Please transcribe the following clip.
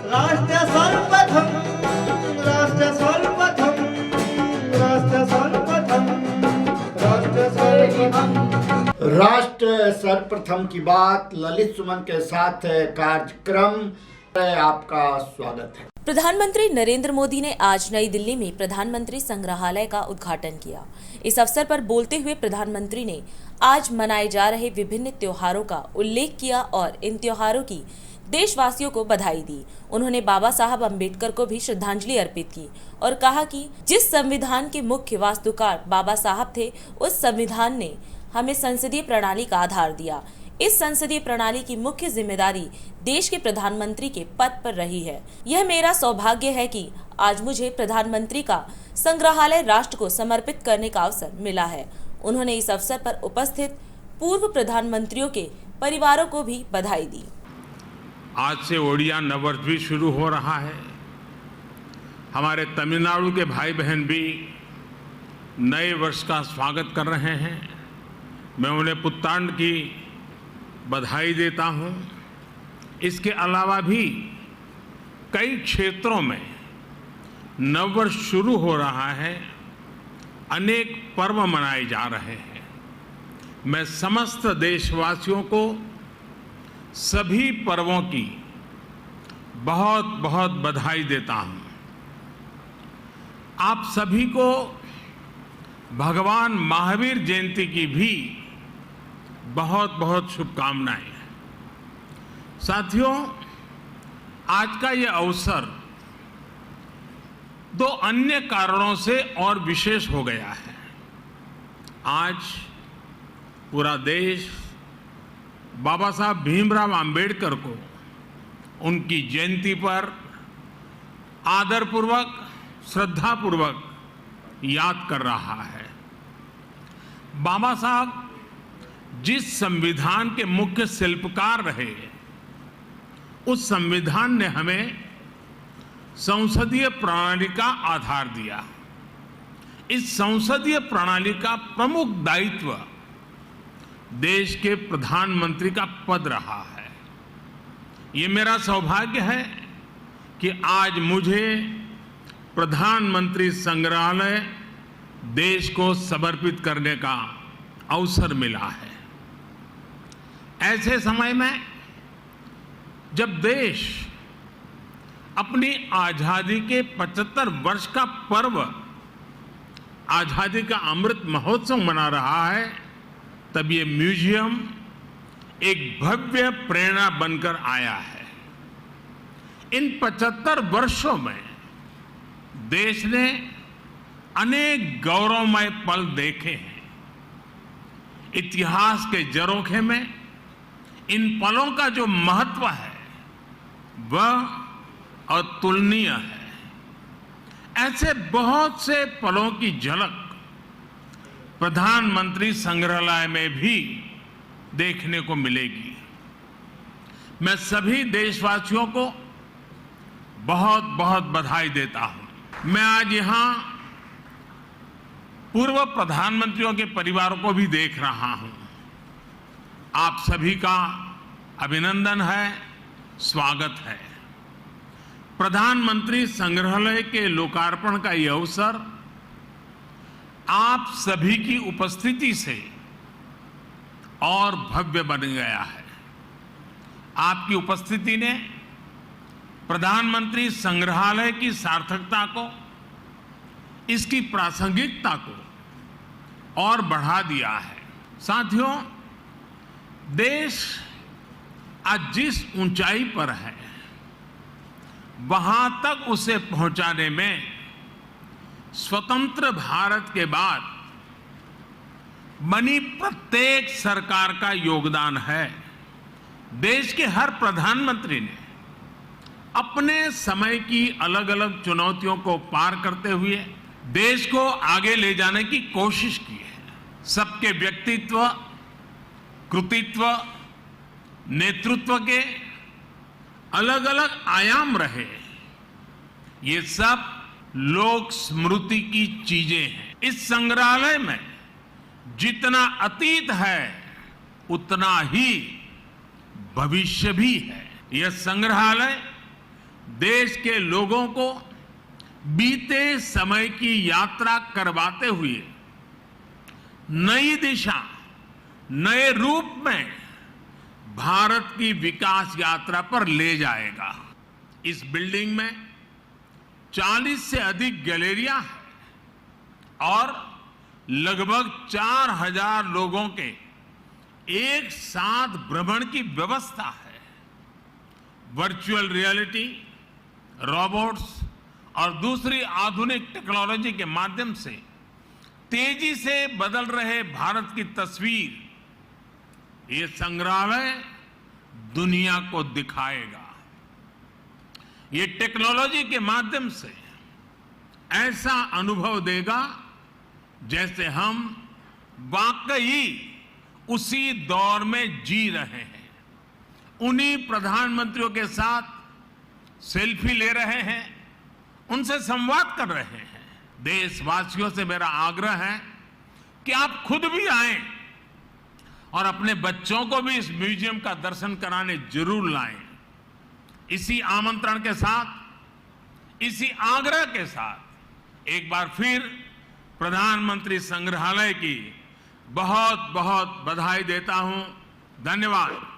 राष्ट्र सर्वप्रथम, राष्ट्र सर्वप्रथम, राष्ट्र सर्वप्रथम, राष्ट्र सर्वप्रथम। राष्ट्र सर्वप्रथम की बात ललित सुमन के साथ कार्यक्रम में आपका स्वागत है। प्रधानमंत्री नरेंद्र मोदी ने आज नई दिल्ली में प्रधानमंत्री संग्रहालय का उद्घाटन किया। इस अवसर पर बोलते हुए प्रधानमंत्री ने आज मनाए जा रहे विभिन्न त्योहारों का उल्लेख किया और इन त्योहारों की देशवासियों को बधाई दी। उन्होंने बाबा साहब अम्बेडकर को भी श्रद्धांजलि अर्पित की और कहा कि जिस संविधान के मुख्य वास्तुकार बाबा साहब थे, उस संविधान ने हमें संसदीय प्रणाली का आधार दिया। इस संसदीय प्रणाली की मुख्य जिम्मेदारी देश के प्रधानमंत्री के पद पर रही है। यह मेरा सौभाग्य है कि आज मुझे प्रधानमंत्री का संग्रहालय राष्ट्र को समर्पित करने का अवसर मिला है। उन्होंने इस अवसर पर उपस्थित पूर्व प्रधानमंत्रियों के परिवारों को भी बधाई दी। आज से ओडिया नववर्ष भी शुरू हो रहा है। हमारे तमिलनाडु के भाई बहन भी नए वर्ष का स्वागत कर रहे हैं। मैं उन्हें पुत्तांड की बधाई देता हूं। इसके अलावा भी कई क्षेत्रों में नववर्ष शुरू हो रहा है, अनेक पर्व मनाए जा रहे हैं। मैं समस्त देशवासियों को सभी पर्वों की बहुत बहुत बधाई देता हूं। आप सभी को भगवान महावीर जयंती की भी बहुत बहुत शुभकामनाएं। साथियों, आज का ये अवसर दो अन्य कारणों से और विशेष हो गया है। आज पूरा देश बाबा साहब भीमराव अंबेडकर को उनकी जयंती पर आदरपूर्वक, श्रद्धापूर्वक याद कर रहा है। बाबा साहब जिस संविधान के मुख्य शिल्पकार रहे, उस संविधान ने हमें संसदीय प्रणाली का आधार दिया। इस संसदीय प्रणाली का प्रमुख दायित्व देश के प्रधानमंत्री का पद रहा है। ये मेरा सौभाग्य है कि आज मुझे प्रधानमंत्री संग्रहालय देश को समर्पित करने का अवसर मिला है। ऐसे समय में जब देश अपनी आजादी के 75 वर्ष का पर्व, आजादी का अमृत महोत्सव मना रहा है, तब ये म्यूजियम एक भव्य प्रेरणा बनकर आया है। इन 75 वर्षों में देश ने अनेक गौरवमय पल देखे हैं। इतिहास के झरोखे में इन पलों का जो महत्व है वह अतुलनीय है। ऐसे बहुत से पलों की झलक प्रधानमंत्री संग्रहालय में भी देखने को मिलेगी। मैं सभी देशवासियों को बहुत बहुत बधाई देता हूं। मैं आज यहां पूर्व प्रधानमंत्रियों के परिवारों को भी देख रहा हूं। आप सभी का अभिनंदन है, स्वागत है। प्रधानमंत्री संग्रहालय के लोकार्पण का यह अवसर आप सभी की उपस्थिति से और भव्य बन गया है। आपकी उपस्थिति ने प्रधानमंत्री संग्रहालय की सार्थकता को, इसकी प्रासंगिकता को और बढ़ा दिया है। साथियों, देश आज जिस ऊंचाई पर है, वहां तक उसे पहुंचाने में स्वतंत्र भारत के बाद बनी प्रत्येक सरकार का योगदान है। देश के हर प्रधानमंत्री ने अपने समय की अलग अलग चुनौतियों को पार करते हुए देश को आगे ले जाने की कोशिश की है। सबके व्यक्तित्व, कृतित्व, नेतृत्व के अलग अलग आयाम रहे। ये सब लोक स्मृति की चीजें हैं। इस संग्रहालय में जितना अतीत है उतना ही भविष्य भी है। यह संग्रहालय देश के लोगों को बीते समय की यात्रा करवाते हुए नई दिशा, नए रूप में भारत की विकास यात्रा पर ले जाएगा। इस बिल्डिंग में 40 से अधिक गैलरियां हैं और लगभग 4000 लोगों के एक साथ भ्रमण की व्यवस्था है। वर्चुअल रियलिटी, रोबोट्स और दूसरी आधुनिक टेक्नोलॉजी के माध्यम से तेजी से बदल रहे भारत की तस्वीर ये संग्रहालय दुनिया को दिखाएगा। ये टेक्नोलॉजी के माध्यम से ऐसा अनुभव देगा जैसे हम वाकई उसी दौर में जी रहे हैं। उन्हीं प्रधानमंत्रियों के साथ सेल्फी ले रहे हैं, उनसे संवाद कर रहे हैं। देशवासियों से मेरा आग्रह है कि आप खुद भी आएं और अपने बच्चों को भी इस म्यूजियम का दर्शन कराने जरूर लाएं। इसी आमंत्रण के साथ, इसी आग्रह के साथ एक बार फिर प्रधानमंत्री संग्रहालय की बहुत बहुत बधाई देता हूं। धन्यवाद।